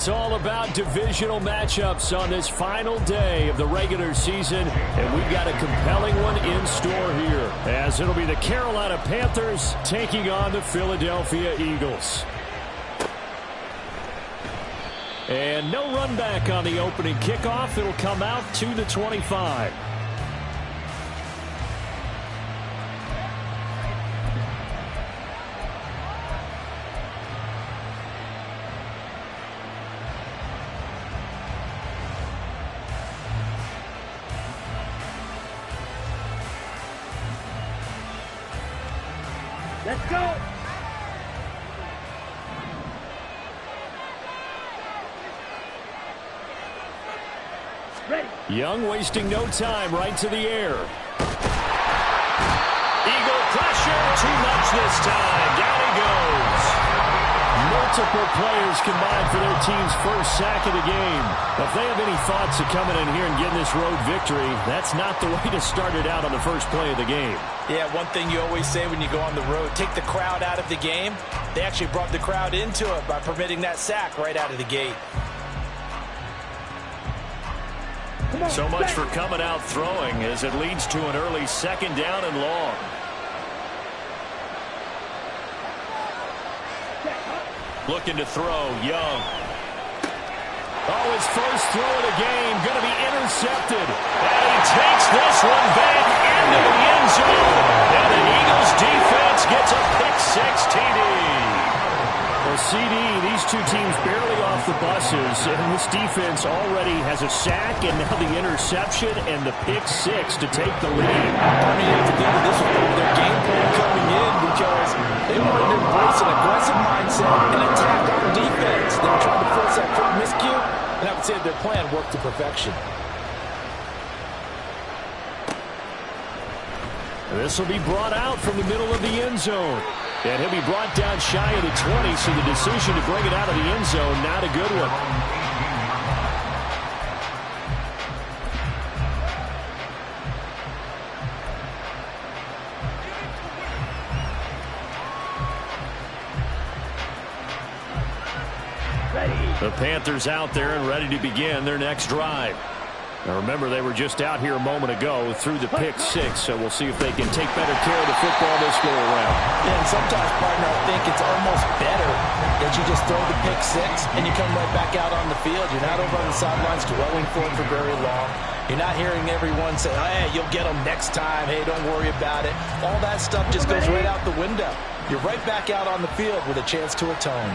It's all about divisional matchups on this final day of the regular season, and we've got a compelling one in store here, as it'll be the Carolina Panthers taking on the Philadelphia Eagles. And no run back on the opening kickoff. It'll come out to the 25. Let's go. Ready. Young wasting no time, right to the air. Eagle pressure, too much this time. Down he goes. Multiple players combined for their team's first sack of the game. If they have any thoughts of coming in here and getting this road victory, that's not the way to start it out on the first play of the game. Yeah, one thing you always say when you go on the road, take the crowd out of the game. They actually brought the crowd into it by permitting that sack right out of the gate. So much for coming out throwing as it leads to an early second down and long. Looking to throw, Young. Oh, his first throw of the game, going to be intercepted. And he takes this one back into the end zone. And the Eagles defense gets a pick-six TD. Well, CD, these two teams barely off the buses, and this defense already has a sack and now the interception and the pick-six to take the lead. I mean, you have to think that this was part of their game plan coming in because they wanted to embrace an aggressive mindset and attack our defense. They were trying to force that quick miscue, and I would say their plan worked to perfection. This will be brought out from the middle of the end zone. And he'll be brought down shy of the 20, so the decision to bring it out of the end zone, not a good one. The Panthers out there and ready to begin their next drive. Now remember, they were just out here a moment ago through the pick-six, so we'll see if they can take better care of the football this go-around. Yeah, and sometimes, partner, I think it's almost better that you just throw the pick-six and you come right back out on the field. You're not over on the sidelines dwelling for it for very long. You're not hearing everyone say, hey, you'll get them next time. Hey, don't worry about it. All that stuff just goes right out the window. You're right back out on the field with a chance to atone.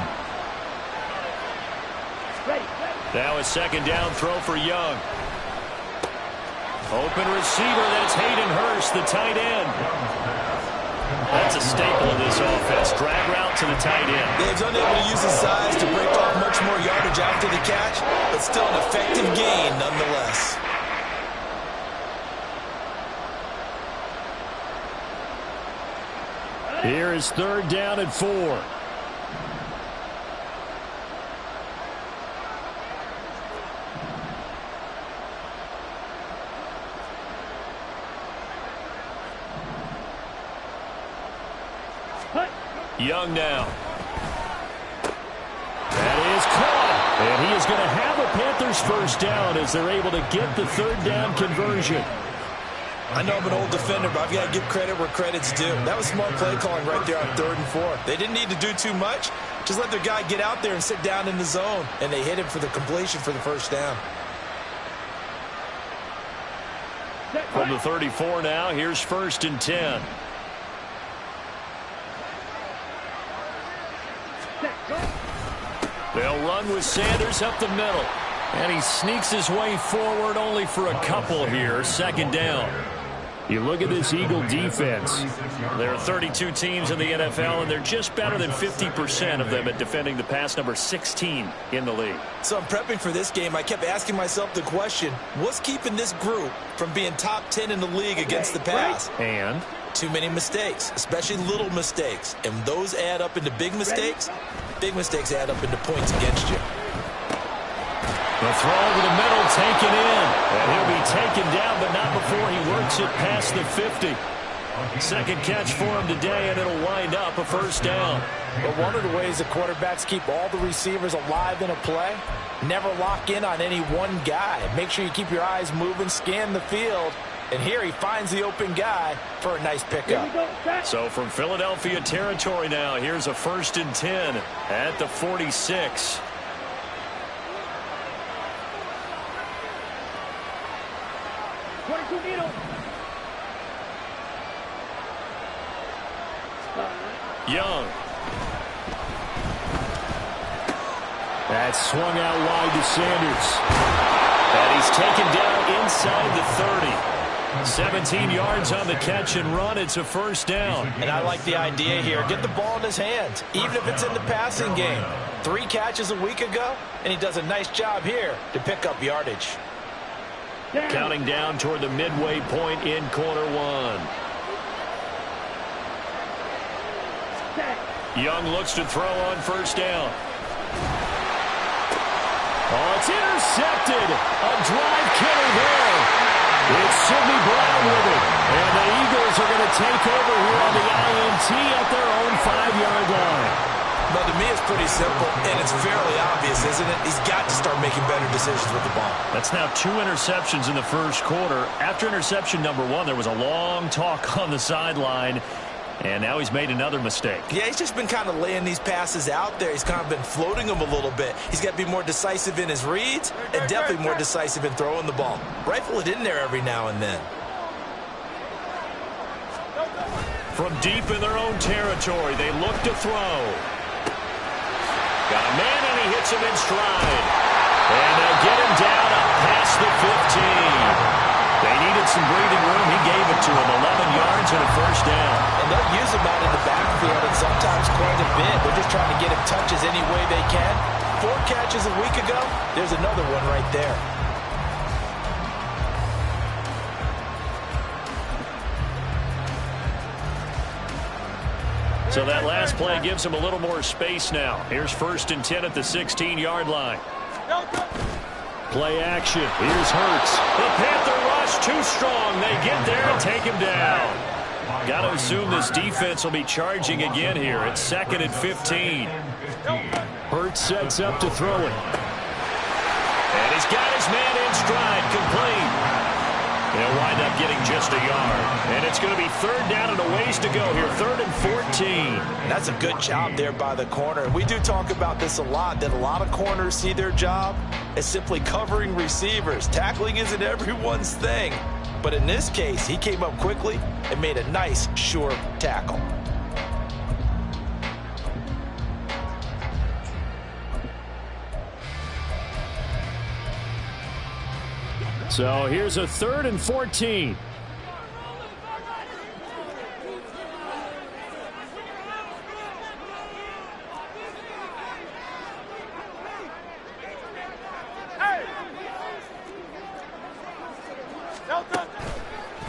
Now a second down throw for Young. Open receiver, that's Hayden Hurst, the tight end. That's a staple of this offense. Drag route to the tight end. Dave's unable to use his size to break off much more yardage after the catch, but still an effective gain nonetheless. Here is third down and 4. Young now. That is caught. And he is going to have a Panthers first down as they're able to get the third down conversion. I know I'm an old defender, but I've got to give credit where credit's due. That was smart play calling right there on 3rd and 4. They didn't need to do too much. Just let their guy get out there and sit down in the zone. And they hit him for the completion for the first down. From the 34 now, here's 1st and 10. They'll run with Sanders up the middle. And he sneaks his way forward only for a couple here. 2nd down. You look at this Eagle defense. There are 32 teams in the NFL, and they're just better than 50% of them at defending the pass, number 16 in the league. So I'm prepping for this game. I kept asking myself the question, what's keeping this group from being top 10 in the league against the pass? And? Too many mistakes, especially little mistakes. And those add up into big mistakes. Big mistakes add up into points against you. The throw over the middle, taken in. And he'll be taken down, but not before he works it past the 50. Second catch for him today, and it'll wind up a first down. But one of the ways the quarterbacks keep all the receivers alive in a play, never lock in on any one guy. Make sure you keep your eyes moving, scan the field. And here he finds the open guy for a nice pickup. So from Philadelphia territory now, here's a 1st and 10 at the 46. Young. That's swung out wide to Sanders. And he's taken down inside the 30. 17 yards on the catch and run. It's a first down. And I like the idea here. Get the ball in his hands, even if it's in the passing game. 3 catches a week ago, and he does a nice job here to pick up yardage. Counting down toward the midway point in quarter 1. Young looks to throw on first down. Oh, it's intercepted. A drive killer there. It's Sidney Brown with it. And the Eagles are going to take over here on the INT at their own 5-yard line. But to me, it's pretty simple, and it's fairly obvious, isn't it? He's got to start making better decisions with the ball. That's now 2 interceptions in the first quarter. After interception number 1, there was a long talk on the sideline. And now he's made another mistake. Yeah, he's just been kind of laying these passes out there. He's kind of been floating them a little bit. He's got to be more decisive in his reads and definitely more decisive in throwing the ball. Rifle it in there every now and then. From deep in their own territory, they look to throw. Got a man, and he hits him in stride. And they'll get him down past the 15. They needed some breathing room. He gave it to him. 11 yards and a first down. And they'll use him out in the backfield and sometimes quite a bit. They're just trying to get him touches any way they can. 4 catches a week ago. There's another one right there. So that last play gives him a little more space now. Here's 1st and 10 at the 16-yard line. Play action. Here's Hurts. The Panther rush too strong. They get there and take him down. Got to assume this defense will be charging again here. It's 2nd and 15. Hurts sets up to throw it. And he's got his man in stride, complete. They'll wind up getting just a yard. And it's going to be 3rd down and a ways to go here. 3rd and 14. That's a good job there by the corner. And we do talk about this a lot, that a lot of corners see their job as simply covering receivers. Tackling isn't everyone's thing. But in this case, he came up quickly and made a nice, sure tackle. So here's a 3rd and 14.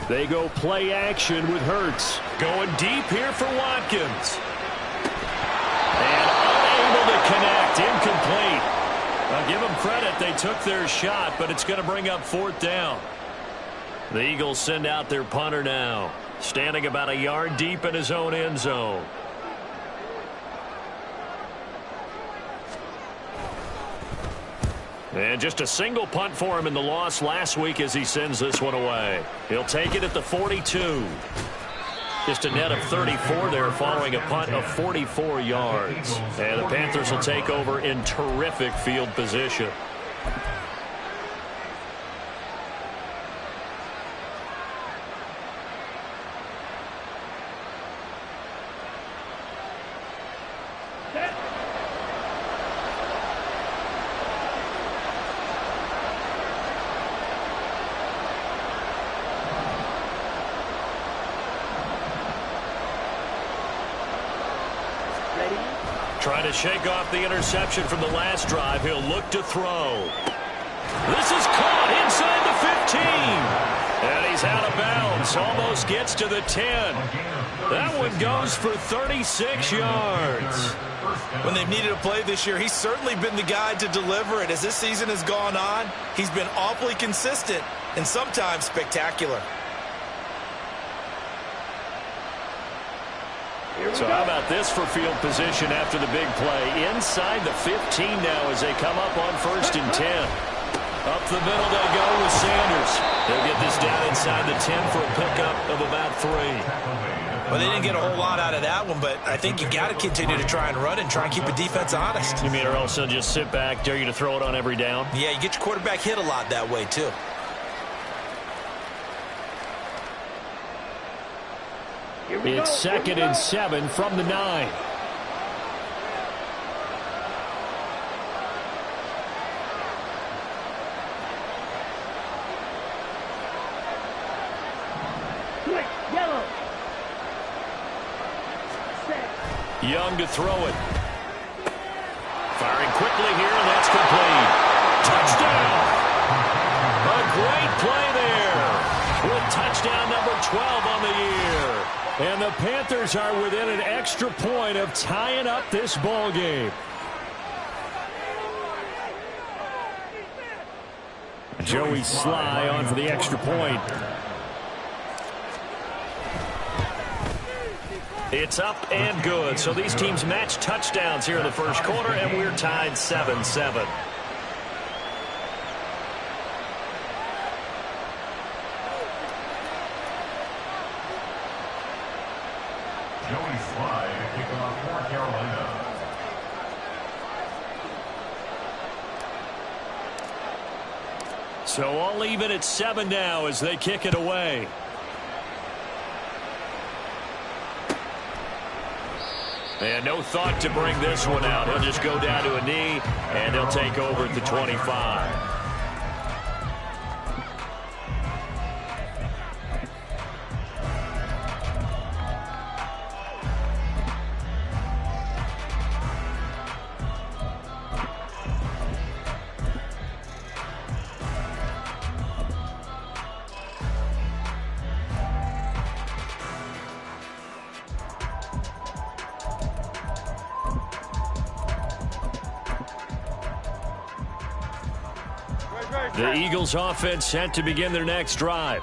They go play action with Hurts. Going deep here for Watkins. And unable to connect. Incomplete. I'll give them credit. They took their shot, but it's going to bring up 4th down. The Eagles send out their punter now. Standing about a yard deep in his own end zone. And just a single punt for him in the loss last week as he sends this one away. He'll take it at the 42. Just a net of 34 there following a punt of 44 yards. And the Panthers will take over in terrific field position. Trying to shake off the interception from the last drive. He'll look to throw. This is caught inside the 15. And he's out of bounds. Almost gets to the 10. That one goes for 36 yards. When they've needed a play this year, he's certainly been the guy to deliver it. As this season has gone on, he's been awfully consistent and sometimes spectacular. So how about this for field position after the big play? Inside the 15 now as they come up on 1st and 10. Up the middle they go with Sanders. They'll get this down inside the 10 for a pickup of about 3. Well, they didn't get a whole lot out of that one, but I think you got to continue to try and run and try and keep the defense honest. You mean or else they'll just sit back, dare you to throw it on every down? Yeah, you get your quarterback hit a lot that way, too. It's 2nd and 7 from the 9. Yellow. Young to throw it. Firing quickly here, and that's complete. Touchdown. A great play there with touchdown number 12 on the year. And the Panthers are within an extra point of tying up this ball game. Joey Sly on for the extra point. It's up and good. So these teams match touchdowns here in the first quarter, and we're tied 7-7. Joey Sly to kick off for Carolina. So all even at 7 now as they kick it away. And no thought to bring this one out. He'll just go down to a knee, and they'll take over at the 25. The Eagles offense set to begin their next drive.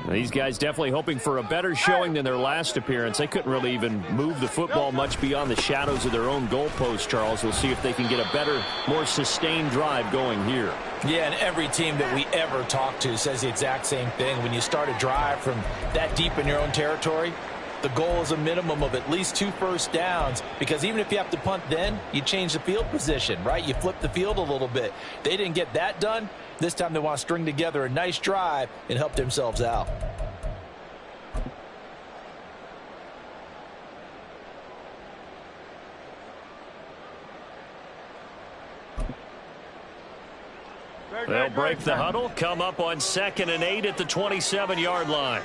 These guys definitely hoping for a better showing than their last appearance. They couldn't really even move the football much beyond the shadows of their own goalpost, Charles. We'll see if they can get a better, more sustained drive going here. Yeah, and every team that we ever talk to says the exact same thing. When you start a drive from that deep in your own territory, the goal is a minimum of at least 2 first downs, because even if you have to punt then, you change the field position, right? You flip the field a little bit. They didn't get that done. This time they want to string together a nice drive and help themselves out. They'll break the huddle, come up on 2nd and 8 at the 27-yard line.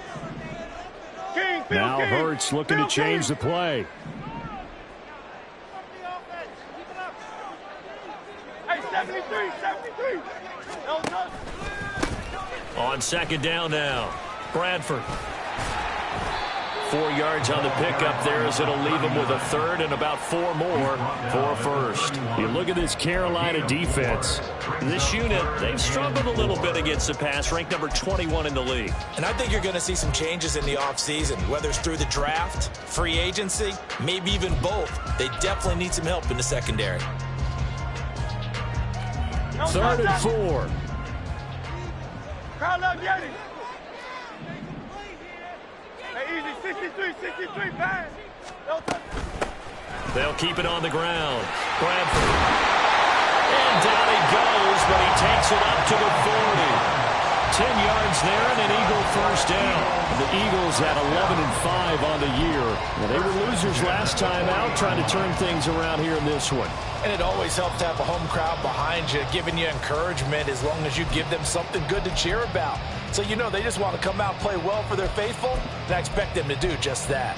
Now Hurts looking to change the play. Hey, 73. On 2nd down now, Bradford. 4 yards on the pickup there as it'll leave them with a 3rd and about 4 more for a 1st. You look at this Carolina defense. This unit, they've struggled a little bit against the pass, ranked number 21 in the league. And I think you're going to see some changes in the offseason, whether it's through the draft, free agency, maybe even both. They definitely need some help in the secondary. 3rd and 4. Crowd up, Yeti. Hey, easy, 63, pass. They'll keep it on the ground. Bradford. And down he goes, but he takes it up to the 40. 10 yards there and an Eagle first down. The Eagles at 11-5 on the year. Well, they were losers last time out, trying to turn things around here in this one. And it always helps to have a home crowd behind you, giving you encouragement as long as you give them something good to cheer about. So you know they just want to come out and play well for their faithful, and I expect them to do just that.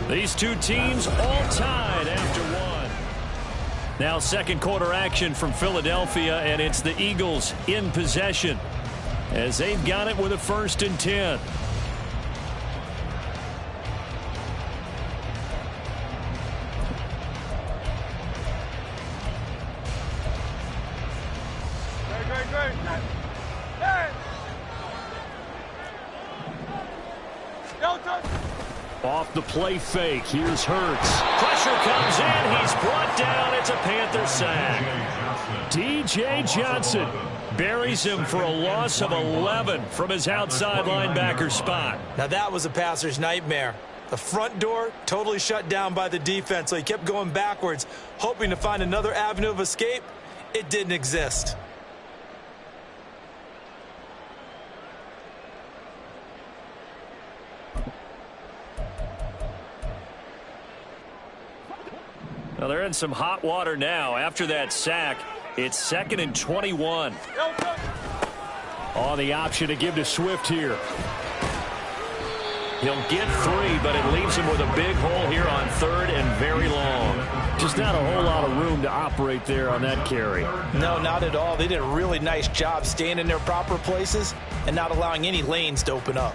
These two teams all tied after one. Now 2nd quarter action from Philadelphia, and it's the Eagles in possession as they've got it with a 1st and 10. Don't touch. Off the play fake, here's Hurts. Pressure comes in, he's brought down. It's a Panther sack. DJ Johnson buries him for a loss of 11 from his outside linebacker spot. Now that was a passer's nightmare. The front door totally shut down by the defense, so he kept going backwards, hoping to find another avenue of escape. It didn't exist. Now they're in some hot water now. After that sack, it's 2nd and 21. On the option to give to Swift here. He'll get 3, but it leaves him with a big hole here on 3rd and very long. Just not a whole lot of room to operate there on that carry. No, not at all. They did a really nice job staying in their proper places and not allowing any lanes to open up.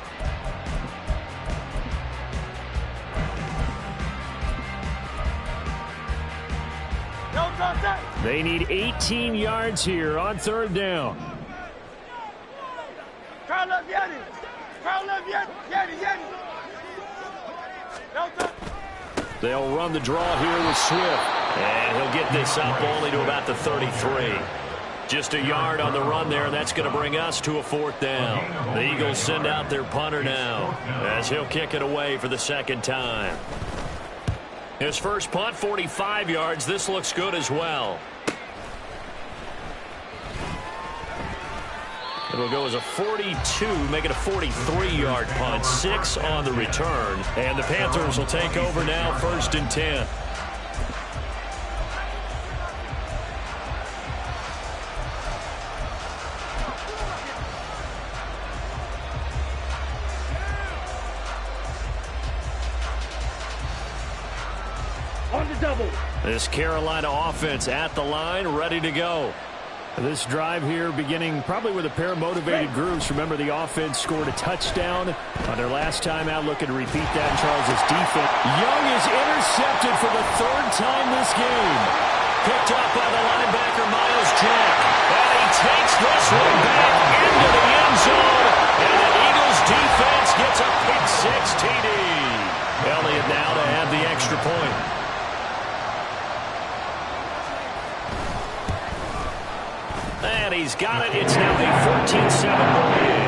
They need 18 yards here on 3rd down. Carl up, Yanni. Carl up, Yanni. They'll run the draw here with Swift. And he'll get this up only to about the 33. Just a yard on the run there, and that's going to bring us to a 4th down. The Eagles send out their punter now as he'll kick it away for the 2nd time. His first punt, 45 yards. This looks good as well. It'll go as a 42, make it a 43-yard punt. 6 on the return. And the Panthers will take over now, 1st and 10. On the double. This Carolina offense at the line, ready to go. This drive here beginning probably with a pair of motivated groups. Remember, the offense scored a touchdown on their last time out. Looking to repeat that in Charles' defense. Young is intercepted for the 3rd time this game. Picked up by the linebacker, Miles Jack. And he takes this one back into the end zone. And the Eagles defense gets a pick 6 TD. Elliott now to add the extra point. And he's got it. It's now a 14-7 ball game.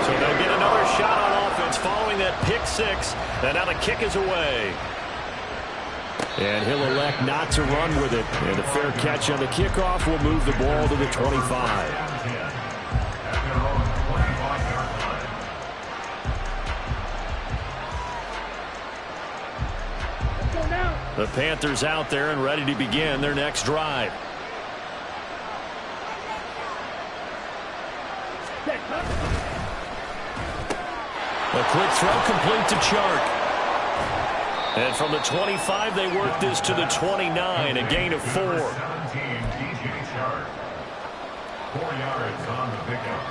So they'll get another shot on offense following that pick 6. And now the kick is away. And he'll elect not to run with it. And a fair catch on the kickoff will move the ball to the 25. The Panthers out there and ready to begin their next drive. A quick throw complete to Chark. And from the 25, they work this to the 29, a gain of 4. 17, DJ Chark. 4 yards on the pickup.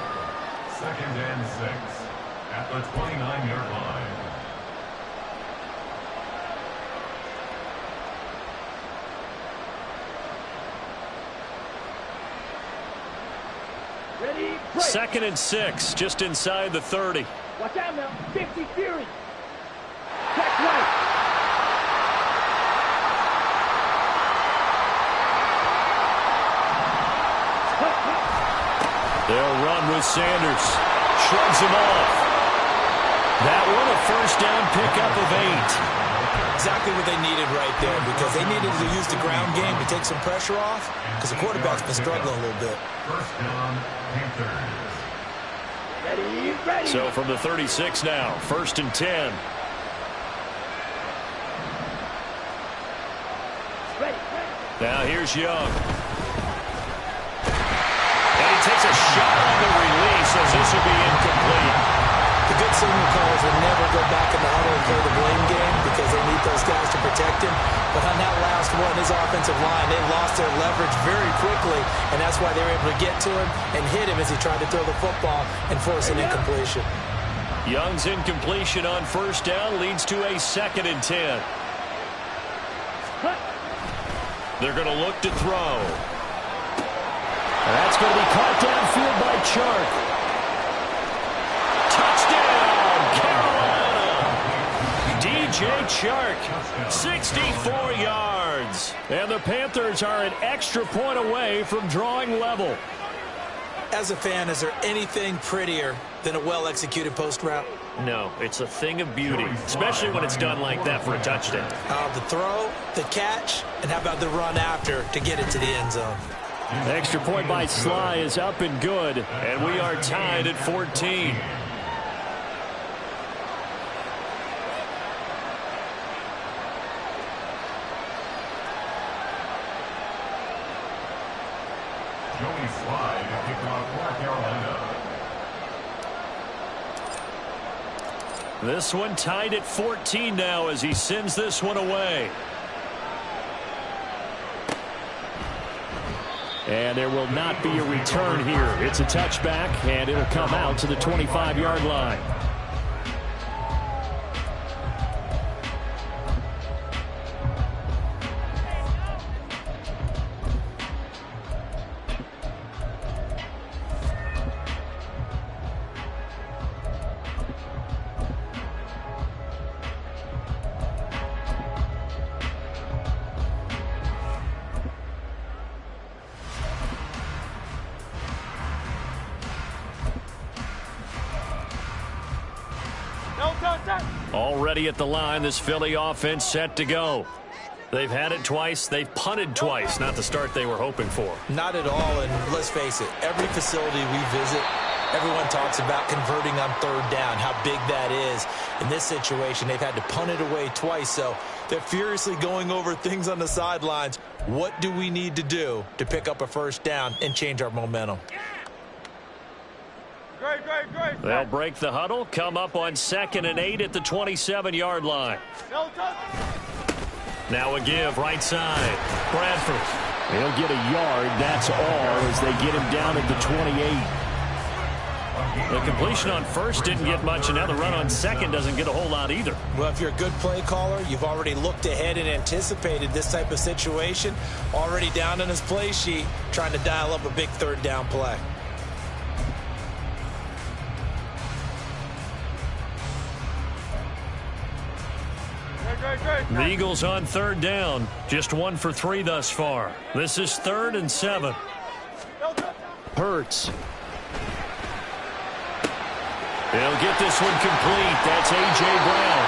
2nd and 6 at the 29-yard line. Ready, break. 2nd and 6, just inside the 30. Watch out now. 50 Fury. Check right. They'll run with Sanders. Shrugs him off. That one a 1st down pickup of 8. Exactly what they needed right there, because they needed to use the ground game to take some pressure off, because the quarterback's been struggling a little bit. 1st down, Panthers. Ready. So from the 36 now, 1st and 10. Ready. Now here's Young. And he takes a shot on the release as this will be incomplete. The good signal callers will never go back in the huddle and play the blame game because they need those guys to protect him. But on that last one, his offensive line, they lost their leverage very quickly, and that's why they were able to get to him and hit him as he tried to throw the football and force an incompletion. Young's incompletion on 1st down leads to a 2nd and 10. They're going to look to throw. And that's going to be caught downfield by Chark. Touchdown, Carolina. DJ Chark, 64 yards. And the Panthers are an extra point away from drawing level. As a fan, is there anything prettier than a well-executed post route? No, it's a thing of beauty, especially when it's done like that for a touchdown. The throw, the catch, and how about the run after to get it to the end zone? Extra point by Sly is up and good, and we are tied at 14. Joey Sly to kick off for Carolina. This one tied at 14 now as he sends this one away. And there will not be a return here. It's a touchback, and it'll come out to the 25-yard line. Already at the line, this Philly offense set to go. They've had it twice. They've punted twice. Not the start they were hoping for. Not at all, and let's face it, every facility we visit, everyone talks about converting on third down, how big that is. In this situation, they've had to punt it away twice, so they're furiously going over things on the sidelines. What do we need to do to pick up a first down and change our momentum? Great. They'll break the huddle, come up on 2nd and 8 at the 27-yard line. Now a give, right side. Bradford. He'll get a yard, that's all, as they get him down at the 28. The completion on first didn't get much, and now the run on second doesn't get a whole lot either. Well, if you're a good play caller, you've already looked ahead and anticipated this type of situation. Already down on his play sheet, trying to dial up a big third down play. The Eagles on third down. Just 1 for 3 thus far. This is 3rd and 7. Hurts. They'll get this one complete. That's A.J. Brown.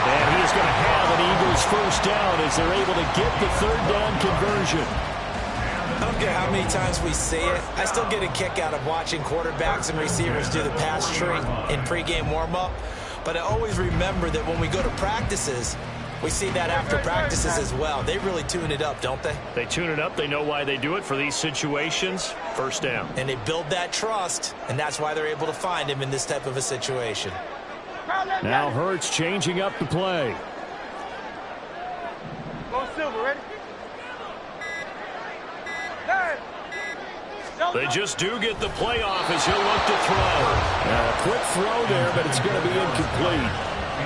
And he is going to have an Eagles first down as they're able to get the third down conversion. I don't care how many times we say it. I still get a kick out of watching quarterbacks and receivers do the pass tree in pregame warm-up. But I always remember that when we go to practices, we see that after practices as well. They really tune it up, don't they? They tune it up. They know why they do it for these situations. First down. And they build that trust, and that's why they're able to find him in this type of a situation. Now Hurts changing up the play. Go Silver, ready? They just do get the play off as he'll look to throw. Now a quick throw there, but it's going to be incomplete.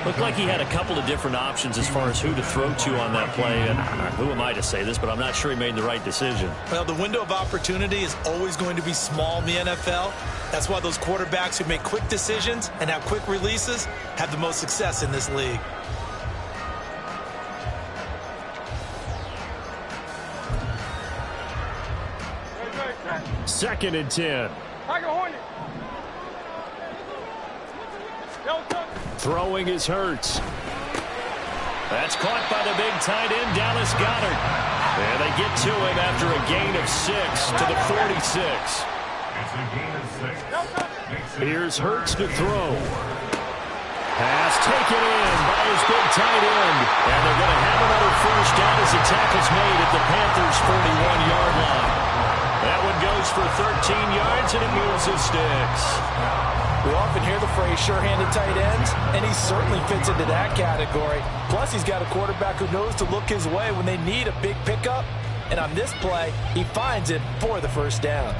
Looked like he had a couple of different options as far as who to throw to on that play. And who am I to say this, but I'm not sure he made the right decision. Well, the window of opportunity is always going to be small in the NFL. That's why those quarterbacks who make quick decisions and have quick releases have the most success in this league. Second and 10. Throwing is Hurts. That's caught by the big tight end, Dallas Goedert. And they get to him after a gain of 6 to the 46. It's a gain of 6. Here's Hurts to throw. Pass taken in by his big tight end. And they're going to have another first down as the tackle's made at the Panthers' 41-yard line. That one goes for 13 yards, and it moves his sticks. We often hear the phrase sure-handed tight ends, and he certainly fits into that category. Plus, he's got a quarterback who knows to look his way when they need a big pickup. And on this play, he finds it for the first down.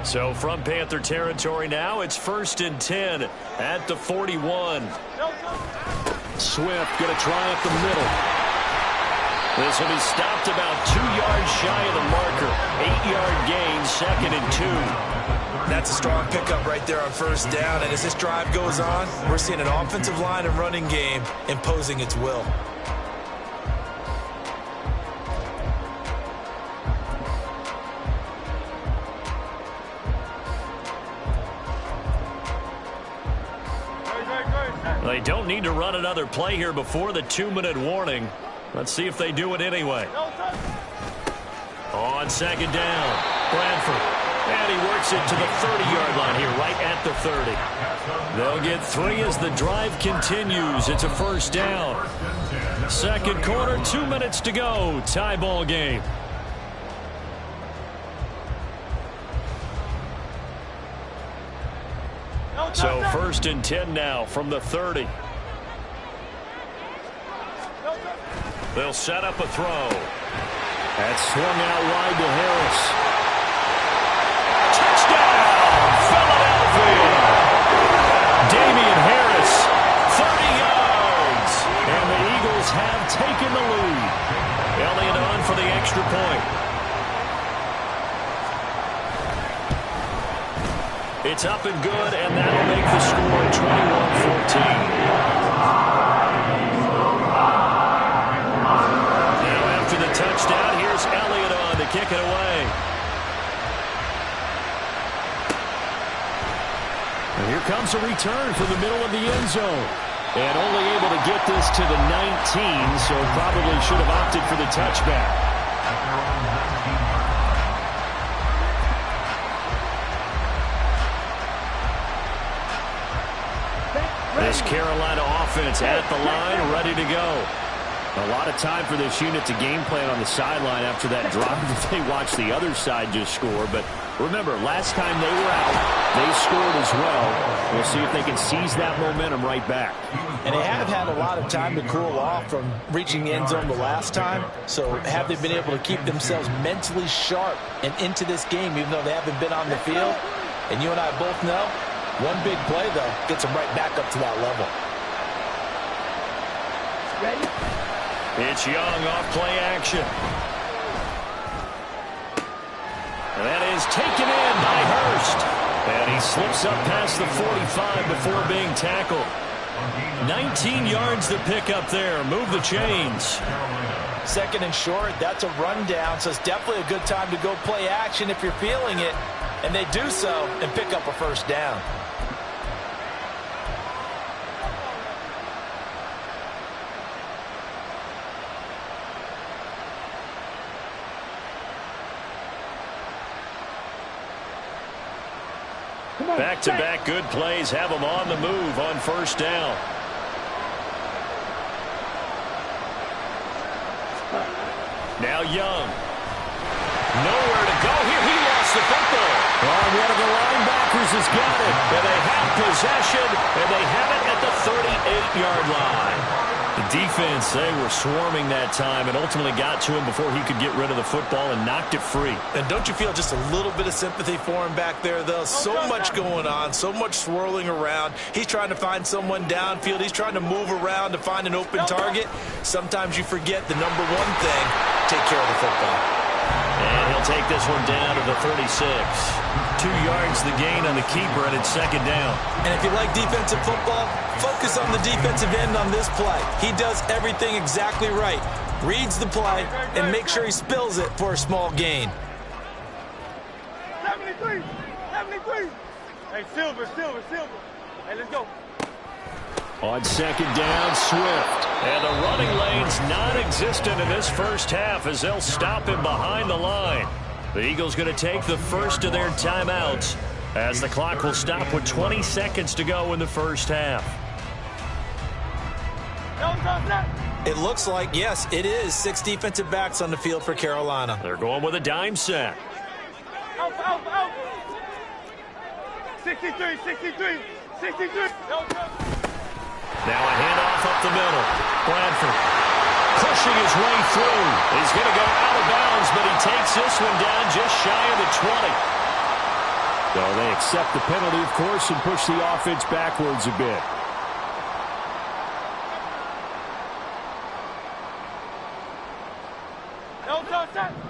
So from Panther territory now, it's 1st and 10 at the 41. Swift going to try up the middle. This will be stopped about 2 yards shy of the marker. 8-yard gain, 2nd and 2. That's a strong pickup right there on first down. And as this drive goes on, we're seeing an offensive line and running game imposing its will. They don't need to run another play here before the 2-minute warning. Let's see if they do it anyway. On 2nd down, Bradford. And he works it to the 30-yard line here, right at the 30. They'll get 3 as the drive continues. It's a 1st down. 2nd quarter, 2 minutes to go. Tie ball game. So 1st and 10 now from the 30. They'll set up a throw. That's swung out wide to Harris. Touchdown, Philadelphia. Damian Harris, 30 yards. And the Eagles have taken the lead. Elliott on for the extra point. It's up and good, and that'll make the score 21-14. Now after the touchdown, here's Elliott on to kick it away. And here comes a return from the middle of the end zone. And only able to get this to the 19, so probably should have opted for the touchback. This Carolina offense at the line, ready to go. A lot of time for this unit to game plan on the sideline after that drive that they watched the other side just score. But remember, last time they were out, they scored as well. We'll see if they can seize that momentum right back. And they have had a lot of time to cool off from reaching the end zone the last time. So have they been able to keep themselves mentally sharp and into this game, even though they haven't been on the field? And you and I both know, one big play, though, gets them right back up to that level. Ready? It's Young off play action. And that is taken in by Hurst. And he slips up past the 45 before being tackled. 19 yards to pick up there. Move the chains. 2nd and short, that's a rundown, so it's definitely a good time to go play action if you're feeling it. And they do so and pick up a 1st down. Back-to-back good plays have them on the move on 1st down. Now Young. Nowhere to go here. He lost the football. Oh, one of the linebackers has got it. And they have possession, and they have it at the 38-yard line. The defense, they were swarming that time and ultimately got to him before he could get rid of the football and knocked it free. And don't you feel just a little bit of sympathy for him back there, though? So much going on, so much swirling around. He's trying to find someone downfield. He's trying to move around to find an open target. Sometimes you forget the number one thing, take care of the football. And he'll take this one down to the 36. 2 yards the gain on the keeper, and it's 2nd down. And if you like defensive football, focus on the defensive end on this play. He does everything exactly right. Reads the play and make sure he spills it for a small gain. 73! 73! Hey, Silver. Hey, let's go. On 2nd down, Swift. And the running lane's non-existent in this first half as they'll stop him behind the line. The Eagles going to take the first of their timeouts as the clock will stop with 20 seconds to go in the first half. It looks like, yes, it is 6 defensive backs on the field for Carolina. They're going with a dime set. Out. 63. Now a handoff up the middle. Bradford pushing his way through. He's going to go out of bounds, but he takes this one down just shy of the 20. So they accept the penalty, of course, and push the offense backwards a bit.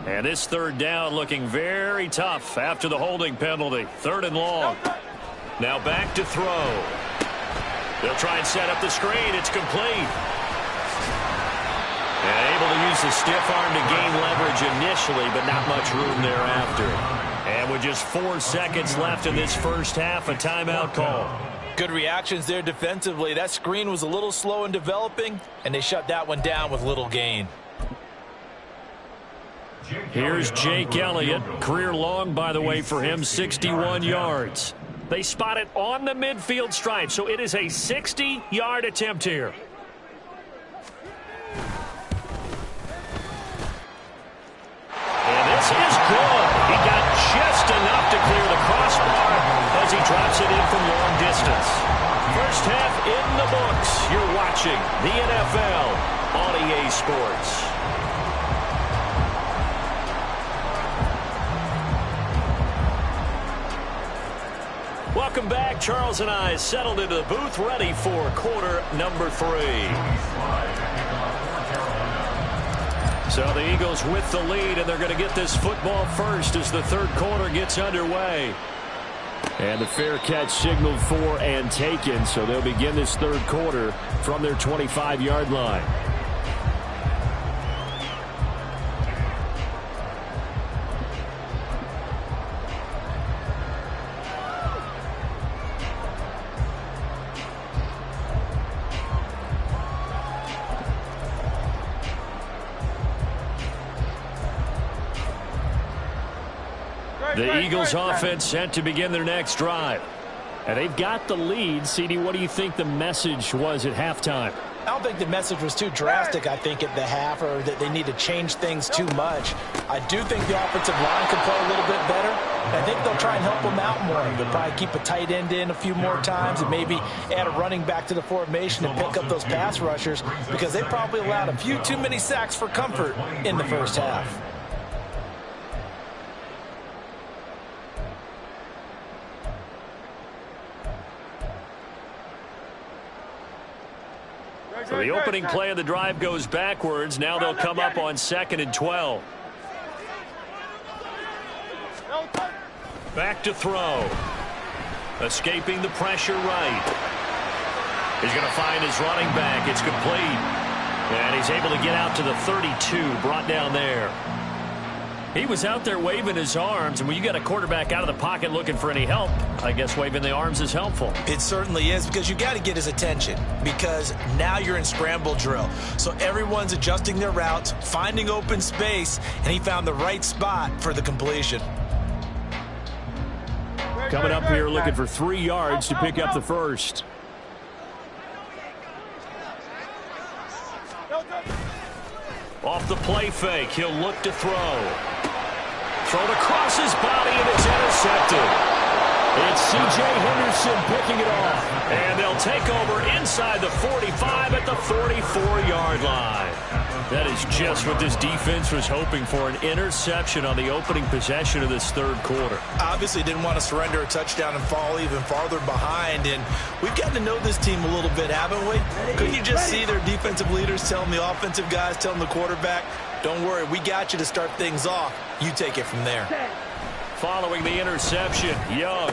And this third down looking very tough after the holding penalty. 3rd and long. Now back to throw. They'll try and set up the screen. It's complete. And able to use the stiff arm to gain leverage initially, but not much room thereafter. And with just 4 seconds left in this first half, a timeout call. Good reactions there defensively. That screen was a little slow in developing, and they shut that one down with little gain. Here's Jake Elliott. Career long, by the way, for him, 61 yards. They spot it on the midfield stripe, so it is a 60-yard attempt here. And this is good. He got just enough to clear the crossbar as he drops it in from long distance. First half in the books. You're watching the NFL on EA Sports. Welcome back. Charles and I settled into the booth, ready for quarter number 3. So the Eagles with the lead, and they're going to get this football first as the third quarter gets underway. And the fair catch signaled for and taken, so they'll begin this third quarter from their 25-yard line. The Eagles offense set to begin their next drive. And they've got the lead. CD, what do you think the message was at halftime? I don't think the message was too drastic, I think, at the half, or that they need to change things too much. I do think the offensive line can play a little bit better. I think they'll try and help them out more. They'll probably keep a tight end in a few more times and maybe add a running back to the formation and pick up those pass rushers, because they probably allowed a few too many sacks for comfort in the first half. So the opening play of the drive goes backwards. Now they'll come up on 2nd and 12. Back to throw. Escaping the pressure right. He's going to find his running back. It's complete. And he's able to get out to the 32, brought down there. He was out there waving his arms, and when you got a quarterback out of the pocket looking for any help, I guess waving the arms is helpful. It certainly is, because you got to get his attention, because now you're in scramble drill. So everyone's adjusting their routes, finding open space, and he found the right spot for the completion. Coming up here looking for 3 yards to pick up the first. Off the play fake, he'll look to throw. Thrown across his body, and it's intercepted. It's C.J. Henderson picking it off. And they'll take over inside the 45 at the 44-yard line. That is just what this defense was hoping for, an interception on the opening possession of this third quarter. Obviously didn't want to surrender a touchdown and fall even farther behind. And we've gotten to know this team a little bit, haven't we? Couldn't you just see their defensive leaders telling the offensive guys, telling the quarterback, don't worry, we got you to start things off. You take it from there. Following the interception, Young.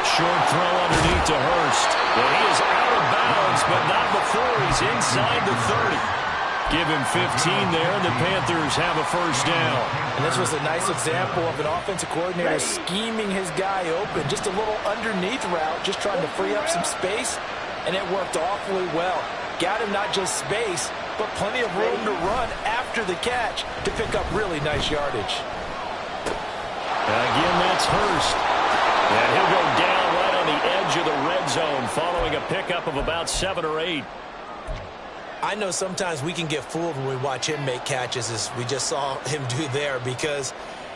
Short throw underneath to Hurst. And he is out of bounds, but not before he's inside the 30. Give him 15 there, and the Panthers have a first down. And this was a nice example of an offensive coordinator scheming his guy open. Just a little underneath route, just trying to free up some space, and it worked awfully well. Got him not just space, but plenty of room to run after the catch to pick up really nice yardage. Again, that's Hurst. And he'll go down right on the edge of the red zone following a pickup of about 7 or 8. I know sometimes we can get fooled when we watch him make catches, as we just saw him do there, because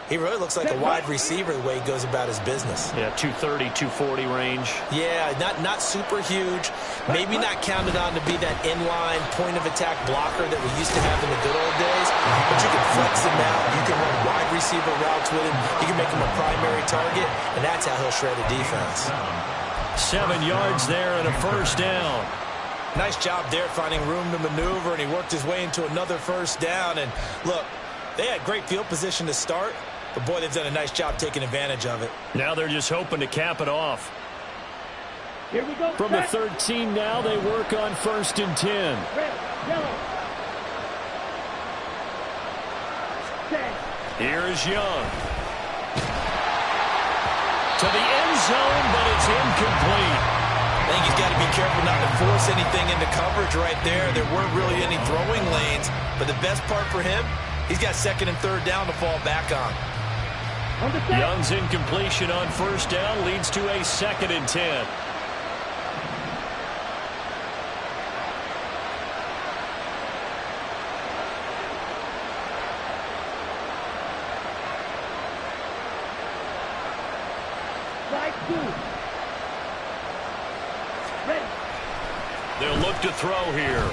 he really looks like a wide receiver the way he goes about his business. Yeah, 230, 240 range. Yeah, not super huge. Maybe not counted on to be that inline point-of-attack blocker that we used to have in the good old days. But you can flex him out. You can run wide receiver routes with him. You can make him a primary target, and that's how he'll shred a defense. 7 yards there and a first down. Nice job there finding room to maneuver, and he worked his way into another first down. And look, They had great field position to start, but boy, they've done a nice job taking advantage of it. Now they're just hoping to cap it off. Here we go. From the 13 now, they work on 1st and 10. Red, yellow. Set. Here's Young. To the end zone, but it's incomplete. I think he's got to be careful not to force anything into coverage right there. There weren't really any throwing lanes, but the best part for him, he's got 2nd and 3rd down to fall back on. Young's incompletion on 1st down leads to a 2nd and 10. They'll look to throw here.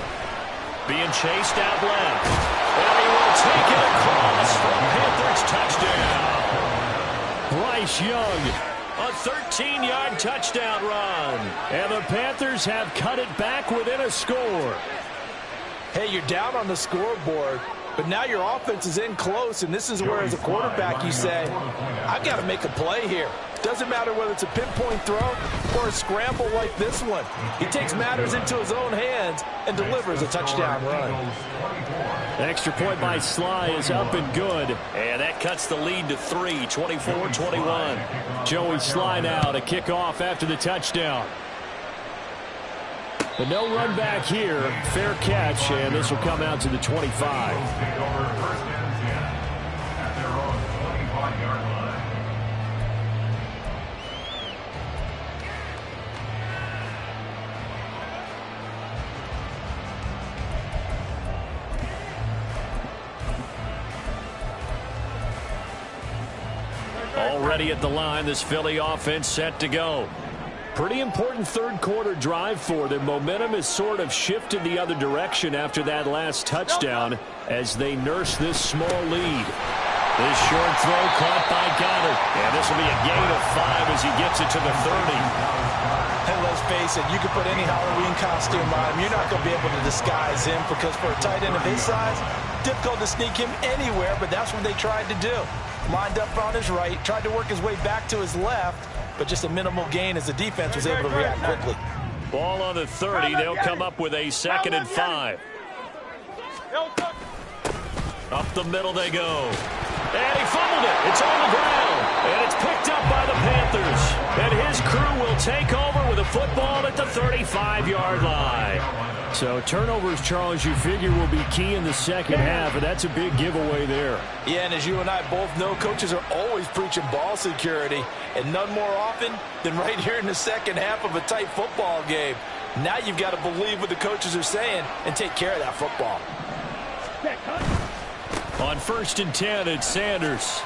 Being chased out left. And he will take it across for Panthers touchdown. Bryce Young, a 13-yard touchdown run. And the Panthers have cut it back within a score. Hey, you're down on the scoreboard, but now your offense is in close, and this is where, as a quarterback, you say, I've got to make a play here. Doesn't matter whether it's a pinpoint throw or a scramble like this one. He takes matters into his own hands and delivers a touchdown run. Extra point by Sly is up and good. And that cuts the lead to 3, 24-21. Joey Sly now to kick off after the touchdown. But no run back here. Fair catch, and this will come out to the 25. Already at the line, this Philly offense set to go. Pretty important third quarter drive for them. Momentum has sort of shifted the other direction after that last touchdown as they nurse this small lead. This short throw caught by Goddard. And this will be a gain of 5 as he gets it to the 30. And let's face it, you can put any Halloween costume on him. You're not going to be able to disguise him because for a tight end of his size, difficult to sneak him anywhere, but that's what they tried to do. Lined up on his right, tried to work his way back to his left, but just a minimal gain as the defense was able to react quickly. Ball on the 30. They'll come up with a 2nd and 5. Up the middle they go. And he fumbled it. It's on the ground. And it's picked up by the Panthers. And his crew will take over with a football at the 35-yard line. So turnovers, Charles, you figure will be key in the second half, and that's a big giveaway there. Yeah, and as you and I both know, coaches are always preaching ball security, and none more often than right here in the second half of a tight football game. Now you've got to believe what the coaches are saying and take care of that football. On 1st and 10, it's Sanders.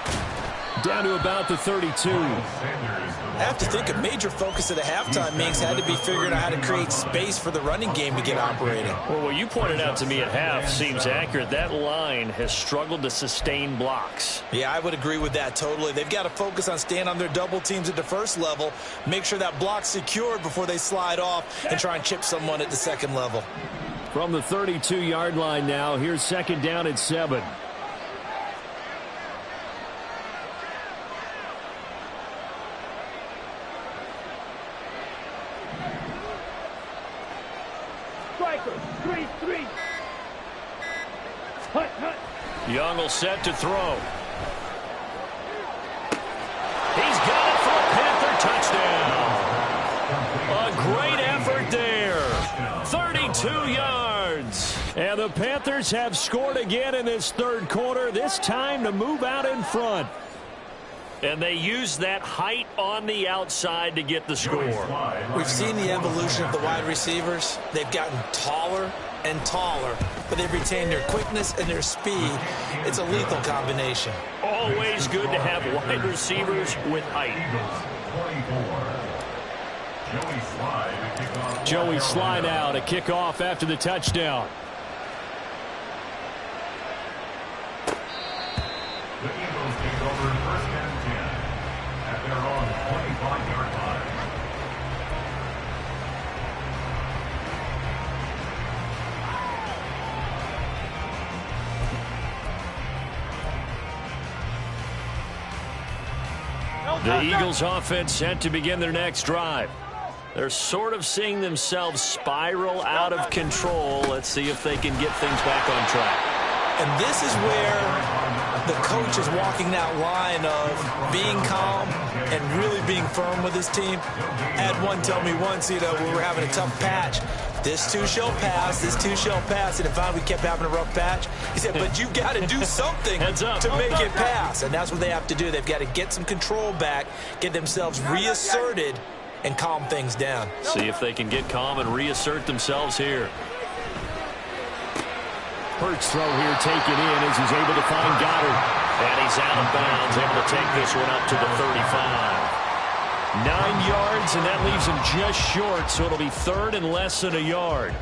Down to about the 32. I have to think a major focus of the halftime meetings had to be figuring out how to create space for the running game to get operating. Well, what you pointed out to me at half seems accurate. That line has struggled to sustain blocks. Yeah, I would agree with that totally. They've got to focus on staying on their double teams at the first level, make sure that block's secured before they slide off and try and chip someone at the second level. From the 32-yard line now, here's 2nd down at 7. Young will set to throw. He's got it for a Panther touchdown. A great effort there. 32 yards. And the Panthers have scored again in this third quarter, this time to move out in front. And they use that height on the outside to get the score. We've seen the evolution of the wide receivers. They've gotten taller and taller, but they've retained their quickness and their speed. It's a lethal combination. Always good to have wide receivers with height. Joey Sly now to kick off after the touchdown. The Eagles take over 1st and 10 at their own 25-yard line. The Eagles offense set to begin their next drive. They're sort of seeing themselves spiral out of control. Let's see if they can get things back on track. And this is where the coach is walking that line of being calm and really being firm with his team. I had one tell me once, we were having a tough patch. This too shall pass, this too shall pass. And if finally we kept having a rough patch, he said, but you've got to do something to make it pass. And that's what they have to do. They've got to get some control back, get themselves reasserted, and calm things down. See if they can get calm and reassert themselves here. Hurts throw here taken in as he's able to find Goddard. And he's out of bounds, able to take this one up to the 35. 9 yards, and that leaves him just short, so it'll be third and less than a yard.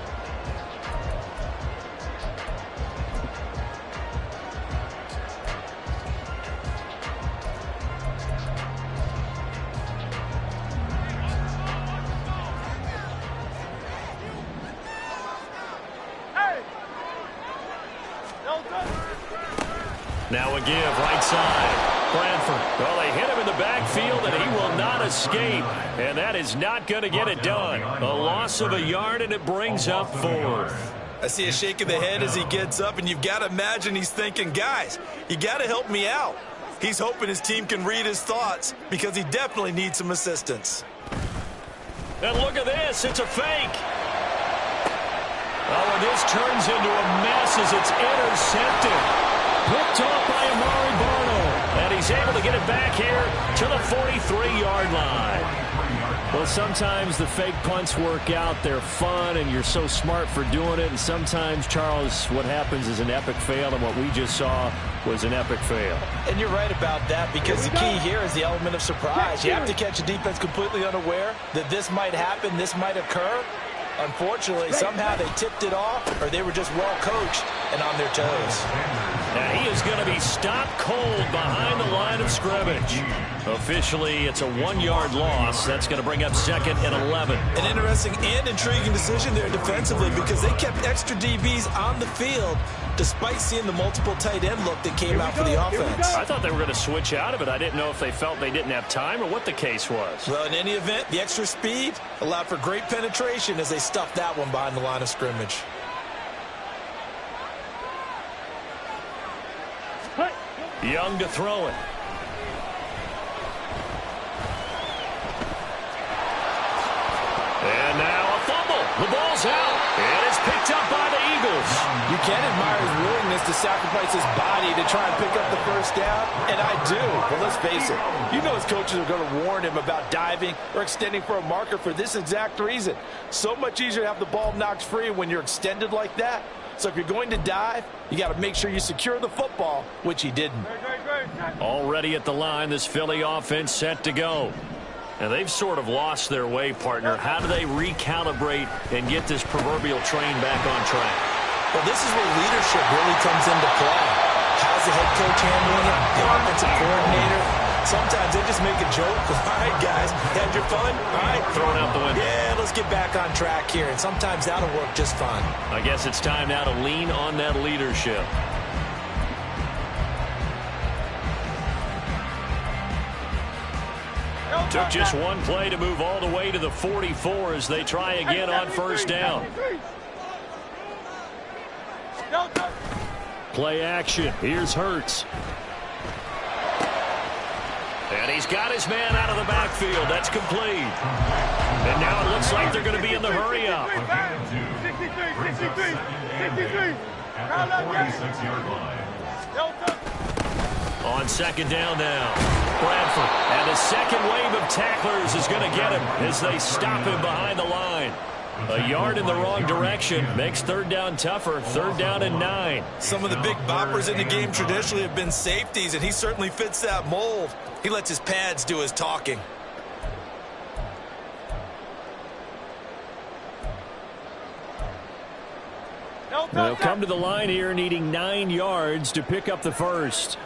Now a give, right side. Bradford. Well, they hit him in the backfield, and he will not escape. And that is not going to get it done. A loss of a yard, and it brings up fourth. I see a shake of the head as he gets up, and you've got to imagine he's thinking, guys, you got to help me out. He's hoping his team can read his thoughts because he definitely needs some assistance. And look at this. It's a fake. Oh, and this turns into a mess as it's intercepted. Picked off by Amari Barno. And he's able to get it back here to the 43-yard line. Well, sometimes the fake punts work out. They're fun, and you're so smart for doing it. And sometimes, Charles, what happens is an epic fail, and what we just saw was an epic fail. And you're right about that, because the key here is the element of surprise. You have to catch a defense completely unaware that this might happen, this might occur. Unfortunately, somehow they tipped it off, or they were just well coached and on their toes. Now he is going to be stopped cold behind the line of scrimmage. Officially, it's a 1-yard loss. That's going to bring up second and 11. An interesting and intriguing decision there defensively, because they kept extra DBs on the field despite seeing the multiple tight end look that came out for the offense. I thought they were going to switch out of it. I didn't know if they felt they didn't have time or what the case was. Well, in any event, the extra speed allowed for great penetration as they stuffed that one behind the line of scrimmage. Young to throw it. And now a fumble. The ball's out. And it's picked up by the Eagles. You can admire his willingness to sacrifice his body to try and pick up the first down, and I do. But let's face it, you know his coaches are going to warn him about diving or extending for a marker for this exact reason. So much easier to have the ball knocked free when you're extended like that. So if you're going to dive, you got to make sure you secure the football, which he didn't. Already at the line, this Philly offense set to go. And they've sort of lost their way, partner. How do they recalibrate and get this proverbial train back on track? Well, this is where leadership really comes into play. How's the head coach handling it? The offensive coordinator? Sometimes they just make a joke. All right, guys, had your fun? All right. Throw it out the window. Yeah, let's get back on track here. And sometimes that'll work just fine. I guess it's time now to lean on that leadership. Took just one play to move all the way to the 44 as they try again on first down. Play action. Here's Hurts. And he's got his man out of the backfield. That's complete. And now it looks like they're going to be in the hurry-up. 63. At the 46-yard line. On second down now, Bradford. And the second wave of tacklers is going to get him as they stop him behind the line. A yard in the wrong direction makes third down tougher. Third down and 9. Some of the big boppers in the game traditionally have been safeties, and he certainly fits that mold. He lets his pads do his talking. They'll come to the line here needing 9 yards to pick up the first.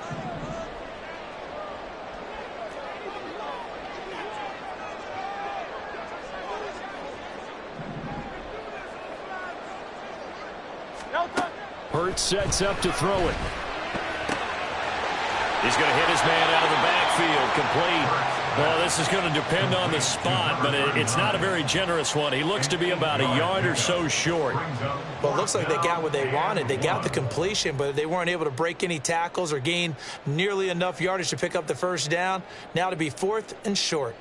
Hurts sets up to throw it. He's going to hit his man out of the backfield, complete. Well, this is going to depend on the spot, but it's not a very generous one. He looks to be about a yard or so short. Well, it looks like they got what they wanted. They got the completion, but they weren't able to break any tackles or gain nearly enough yardage to pick up the first down. Now to be 4th and short.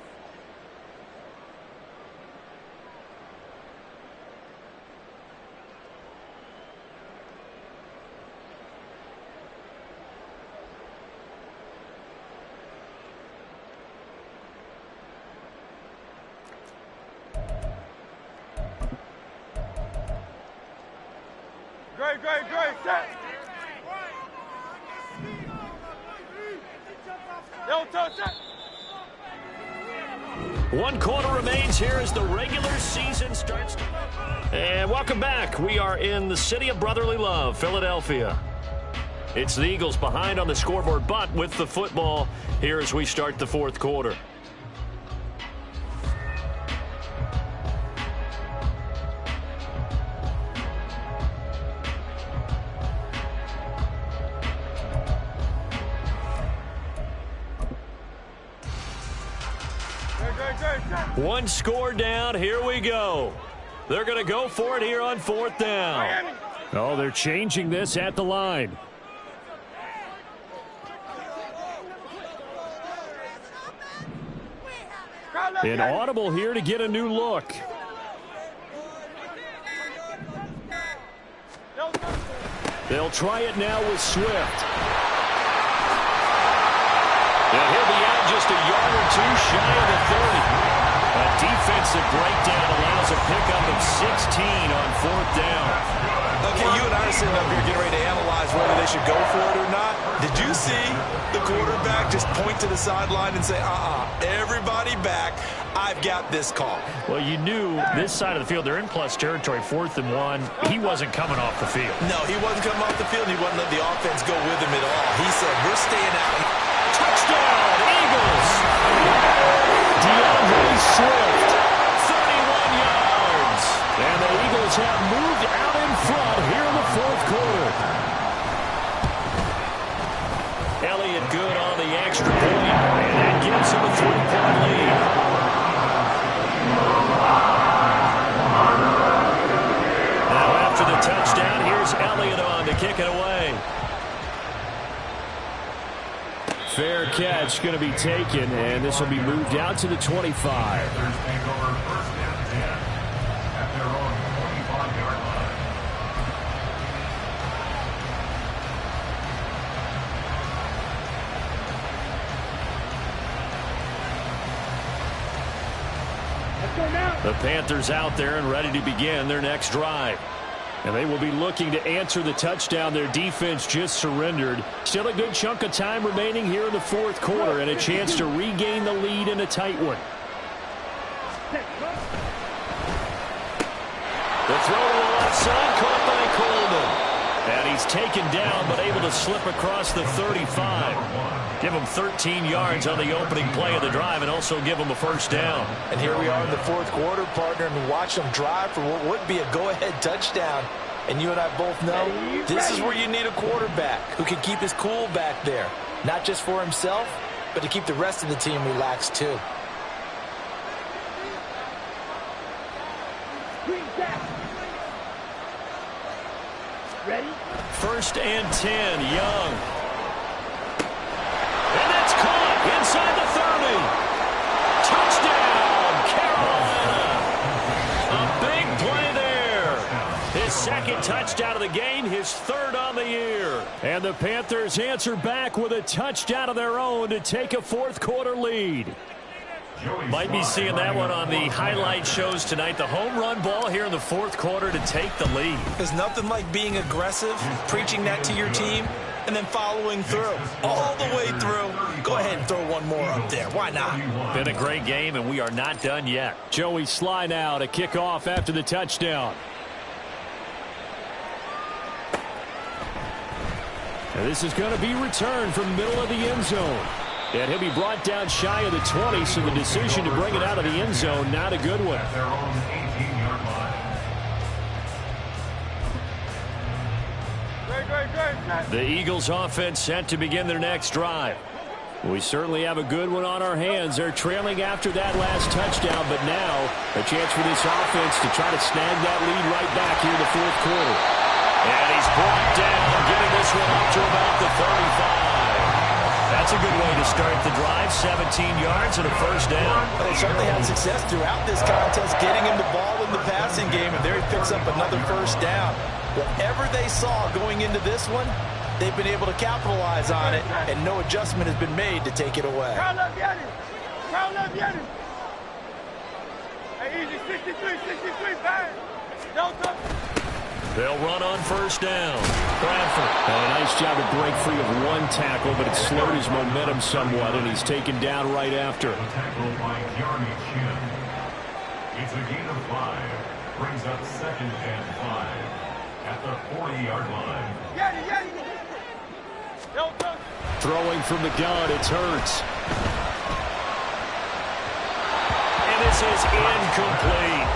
Great, set. Don't touch it. 1 quarter remains here as the regular season starts. And welcome back. We are in the city of brotherly love, Philadelphia. It's the Eagles behind on the scoreboard, but with the football here as we start the 4th quarter. One score down. Here we go. They're going to go for it here on 4th down. Oh, they're changing this at the line. Inaudible here to get a new look. They'll try it now with Swift. And he'll be out just a yard or two shy of the 30. A defensive breakdown allows a pickup of 16 on 4th down. Okay, you and I are sitting up here getting ready to analyze whether they should go for it or not. Did you see the quarterback just point to the sideline and say, everybody back, I've got this call? Well, you knew this side of the field, they're in plus territory, 4th and 1. He wasn't coming off the field. No, he wasn't coming off the field. He wasn't letting the offense go with him at all. He said, we're staying out. Touchdown, Eagles! DeAndre Swift, 31 yards. And the Eagles have moved out in front here in the 4th quarter. Elliott good on the extra point, and that gives him a 3-point lead. Now after the touchdown, here's Elliott on to kick it away. Fair catch going to be taken, and this will be moved out to the 25. The Panthers out there and ready to begin their next drive. And they will be looking to answer the touchdown their defense just surrendered. Still a good chunk of time remaining here in the 4th quarter and a chance to regain the lead in a tight one. The throw to the left side, caught by Coleman. And he's taken down but able to slip across the 35. Give him 13 yards on the opening play of the drive and also give him a first down. And here we are in the 4th quarter, partner, and watch them drive for what would be a go-ahead touchdown. And you and I both know this is where you need a quarterback who can keep his cool back there. Not just for himself, but to keep the rest of the team relaxed too. Ready? 1st and 10, Young. And that's caught inside the 30. Touchdown, Carolina. A big play there. His 2nd touchdown of the game, his 3rd on the year. And the Panthers answer back with a touchdown of their own to take a 4th quarter lead. Might be seeing that one on the highlight shows tonight. The home run ball here in the 4th quarter to take the lead. There's nothing like being aggressive, preaching that to your team, and then following through. All the way through. Go ahead and throw one more up there. Why not? Been a great game, and we are not done yet. Joey Sly now to kick off after the touchdown. And this is going to be returned from the middle of the end zone. And he'll be brought down shy of the 20, so the decision to bring it out of the end zone, not a good one. Their own 18-yard line. Great. The Eagles offense set to begin their next drive. We certainly have a good one on our hands. They're trailing after that last touchdown, but now a chance for this offense to try to snag that lead right back here in the fourth quarter. And he's brought down, getting this one up to about the 35. That's a good way to start the drive, 17 yards and a first down. They certainly had success throughout this contest, getting him the ball in the passing game, and there he picks up another first down. Whatever they saw going into this one, they've been able to capitalize on it, and no adjustment has been made to take it away. Crown up, Yanni. Crown up, Yanni. Hey, easy, 63, bang. Don't come. They'll run on first down. Bradford. A nice job to break free of one tackle, but it slowed his momentum somewhat, and he's taken down right after. The tackle by Yarmy Chin. It's a gain of 5. Brings up 2nd and 5 at the 40-yard line. Yanni. Don't come. Throwing from the gun, it's Hurts. And this is incomplete.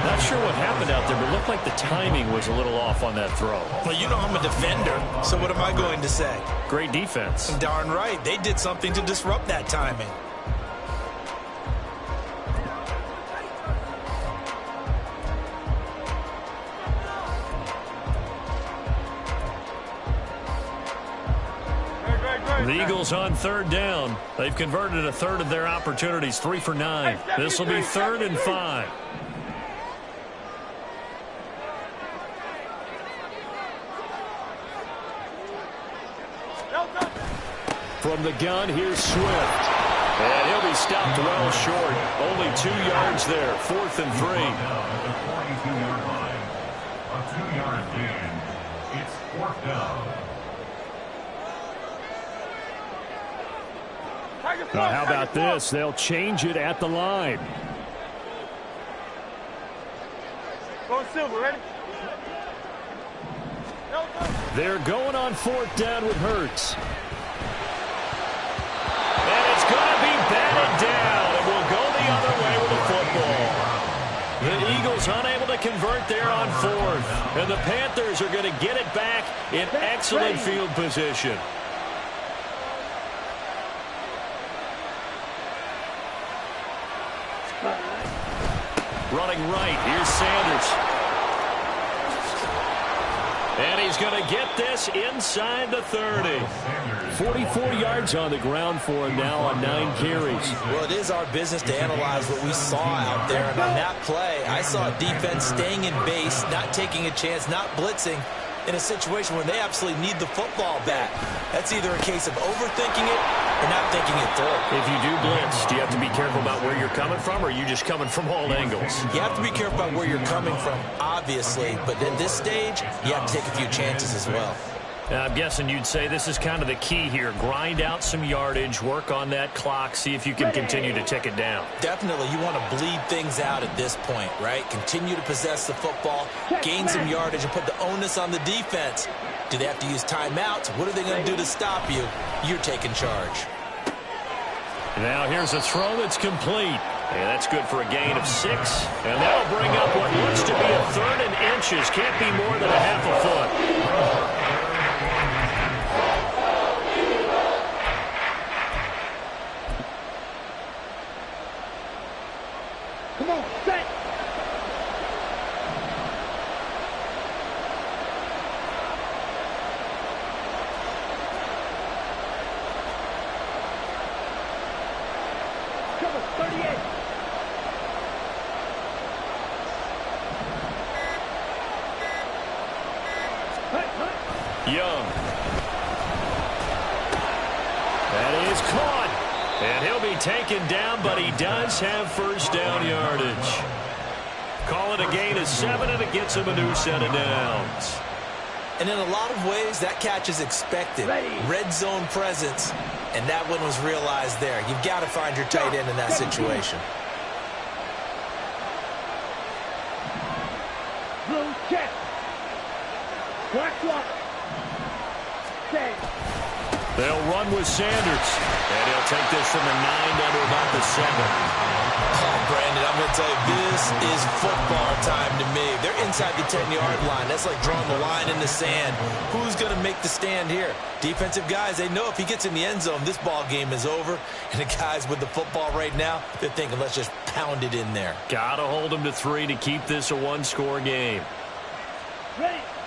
Not sure what happened out there, but it looked like the timing was a little off on that throw. Well, you know I'm a defender, so what am I going to say? Great defense. Darn right. They did something to disrupt that timing. The Eagles on third down. They've converted a third of their opportunities, 3 for 9. This will be 3rd and 5. From the gun, here's Swift. And he'll be stopped well short. Only 2 yards there, 4th and 3. At the 42-yard line. A 2-yard gain. It's 4th down. Now, how about this? They'll change it at the line. Go Silver, ready? They're going on 4th down with Hurts. And it's going to be batted down. It will go the other way with the football. The Eagles unable to convert there on 4th. And the Panthers are going to get it back in excellent field position. Running right, here's Sanders. And he's going to get this inside the 30. 44 yards on the ground for him now on 9 carries. Well, it is our business to analyze what we saw out there. And on that play, I saw a defense staying in base, not taking a chance, not blitzing in a situation where they absolutely need the football back. That's either a case of overthinking it or not thinking it through. If you do blitz, do you have to be careful about where you're coming from, or are you just coming from all angles? You have to be careful about where you're coming from, obviously. But in this stage, you have to take a few chances as well. I'm guessing you'd say this is kind of the key here. Grind out some yardage, work on that clock, see if you can continue to tick it down. Definitely, you want to bleed things out at this point, right? Continue to possess the football, gain some yardage, and put the onus on the defense. Do they have to use timeouts? What are they going to do to stop you? You're taking charge. Now here's a throw that's complete. And that's good for a gain of 6. And that'll bring up what looks to be a 3rd and inches. Can't be more than a half a foot. Come on, set. Cover 38. Young. That is caught. And he'll be taken down, but he does have first down yardage. Call it a gain of 7, and it gets him a new set of downs. And in a lot of ways, that catch is expected. Red zone presence, and that one was realized there. You've got to find your tight end in that situation. Blue check. Black walk. Stay. They'll run with Sanders. And he'll take this from the 9 down to about the 7. Brandon, I'm going to tell you, this is football time to me. They're inside the 10-yard line. That's like drawing the line in the sand. Who's going to make the stand here? Defensive guys, they know if he gets in the end zone, this ball game is over. And the guys with the football right now, they're thinking, let's just pound it in there. Got to hold them to 3 to keep this a one-score game.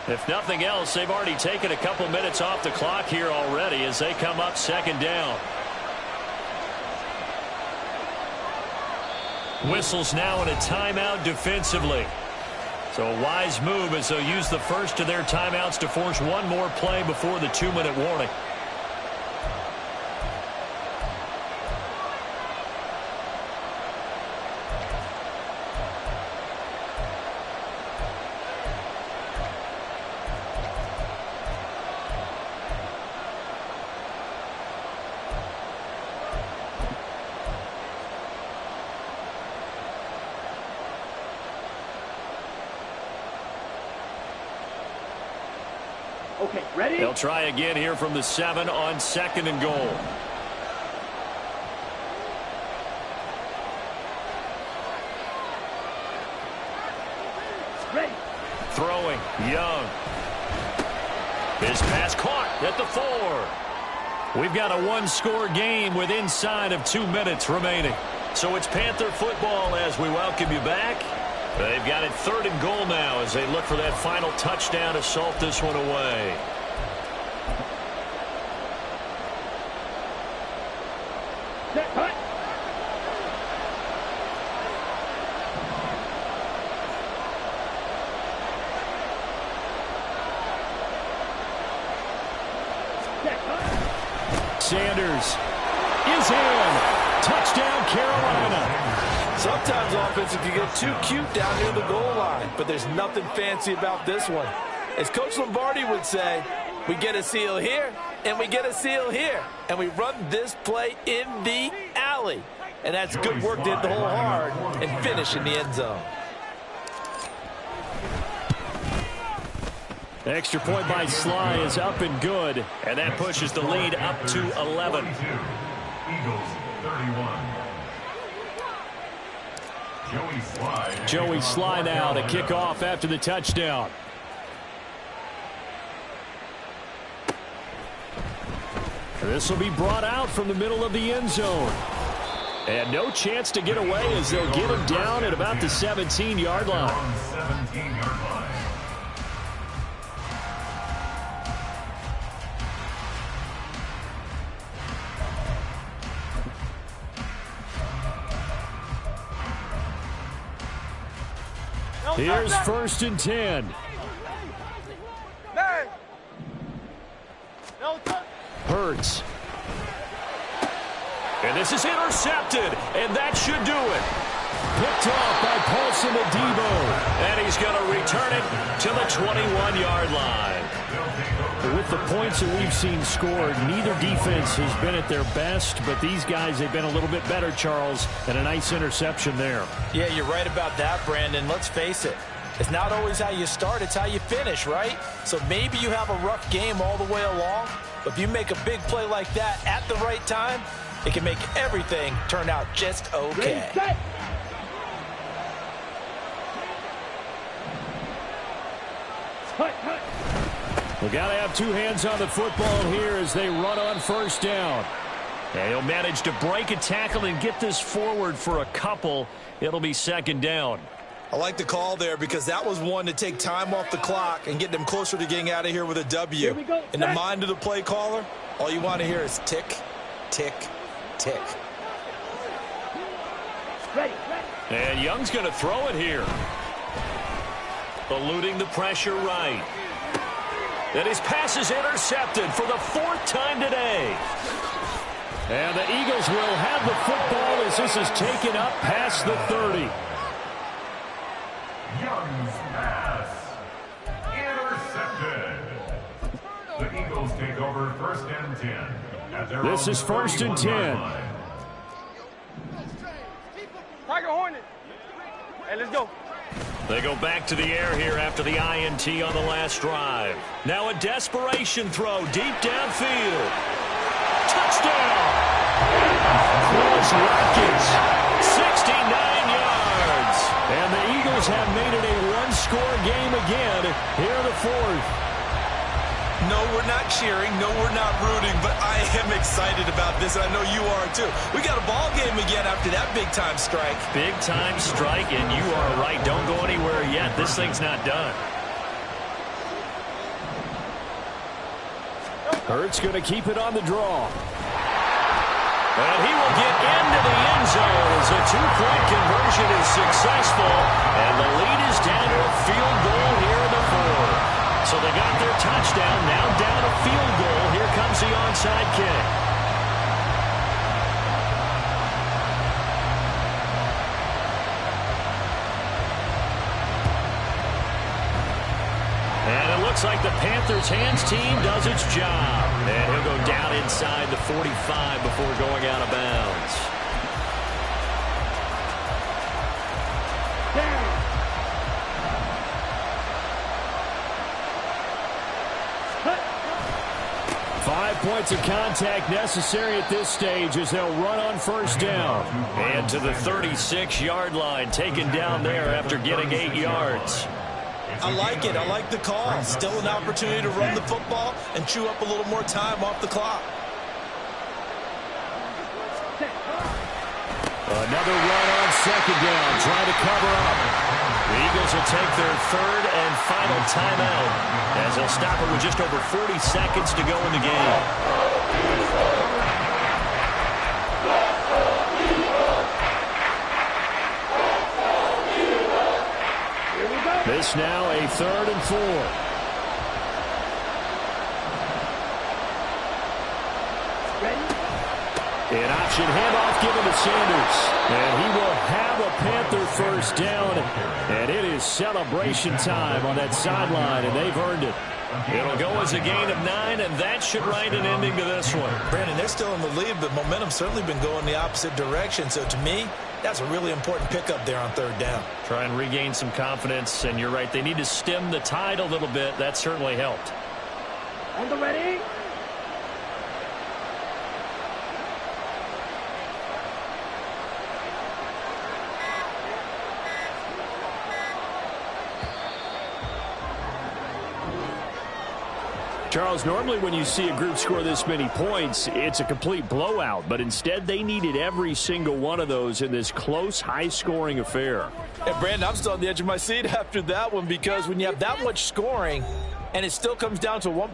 If nothing else, they've already taken a couple minutes off the clock here already as they come up second down. Whistles now in a timeout defensively. So a wise move as they'll use the first of their timeouts to force one more play before the 2-minute warning. Okay, ready? They'll try again here from the 7 on 2nd and goal. Ready. Throwing, Young. His pass caught at the 4. We've got a one-score game with inside of 2 minutes remaining. So it's Panther football as we welcome you back. They've got it 3rd and goal now as they look for that final touchdown to salt this one away. Set, cut. Set, cut. Sanders is in. Touchdown, Carolina. Sometimes offenses can get too cute down near the goal line, but there's nothing fancy about this one. As Coach Lombardi would say, we get a seal here, and we get a seal here, and we run this play in the alley. And that's good work to hit the hole hard and finish in the end zone. Extra point by Sly is up and good, and that pushes the lead up to 11. 42. Eagles 31. Joey Sly now to kick off after the touchdown. This will be brought out from the middle of the end zone. And no chance to get away as they'll get him down at about the 17-yard line. 17-yard line. Here's 1st and 10. Hurts. And this is intercepted, and that should do it. Picked off by Paulson Adebo. And he's going to return it to the 21-yard line. With the points that we've seen scored, neither defense has been at their best, but these guys have been a little bit better, Charles, and a nice interception there. Yeah, you're right about that, Brandon. Let's face it. It's not always how you start, it's how you finish, right? So maybe you have a rough game all the way along, but if you make a big play like that at the right time, it can make everything turn out just okay. We got to have two hands on the football here as they run on 1st down. And he'll manage to break a tackle and get this forward for a couple. It'll be 2nd down. I like the call there because that was one to take time off the clock and get them closer to getting out of here with a W. In the mind of the play caller, all you want to hear is tick, tick, tick. And Young's going to throw it here. Eluding the pressure right. And his pass is intercepted for the 4th time today. And the Eagles will have the football as this is taken up past the 30. Young's pass intercepted. The Eagles take over 1st and 10. At their This is 1st and 10. Tiger Hornet. Hey, let's go. They go back to the air here after the INT on the last drive. Now a desperation throw deep downfield. Touchdown! Chris Watkins. 69 yards. And the Eagles have made it a one-score game again here in the fourth. No, we're not cheering. No, we're not rooting. But I am excited about this. I know you are, too. We got a ball game again after that big-time strike. Big-time strike, and you are right. Don't go anywhere yet. This thing's not done. Hurts going to keep it on the draw. And he will get into the end zone as a two-point conversion is successful. And the lead is down to a field goal here in the fourth. So they got their touchdown, now down a field goal. Here comes the onside kick. And it looks like the Panthers hands team does its job. And he'll go down inside the 45 before going out of bounds. 5 points of contact necessary at this stage as they'll run on first down. And to the 36-yard line, taken down there after getting 8 yards. I like it. I like the call. Still an opportunity to run the football and chew up a little more time off the clock. Another run on second down, trying to cover up. The Eagles will take their third and final timeout as they'll stop it with just over 40 seconds to go in the game. This now a 3rd and 4. An option handoff given to Sanders. And he will have a Panther first down. And it is celebration time on that sideline, and they've earned it. It'll go as a gain of 9, and that should write an ending to this one. Brandon, they're still in the lead, but momentum's certainly been going the opposite direction. So to me, that's a really important pickup there on 3rd down. Try and regain some confidence, and you're right. They need to stem the tide a little bit. That certainly helped. On the ready. Charles, normally when you see a group score this many points, it's a complete blowout. But instead, they needed every single one of those in this close, high-scoring affair. And, Brandon, I'm still on the edge of my seat after that one because when you have that much scoring and it still comes down to one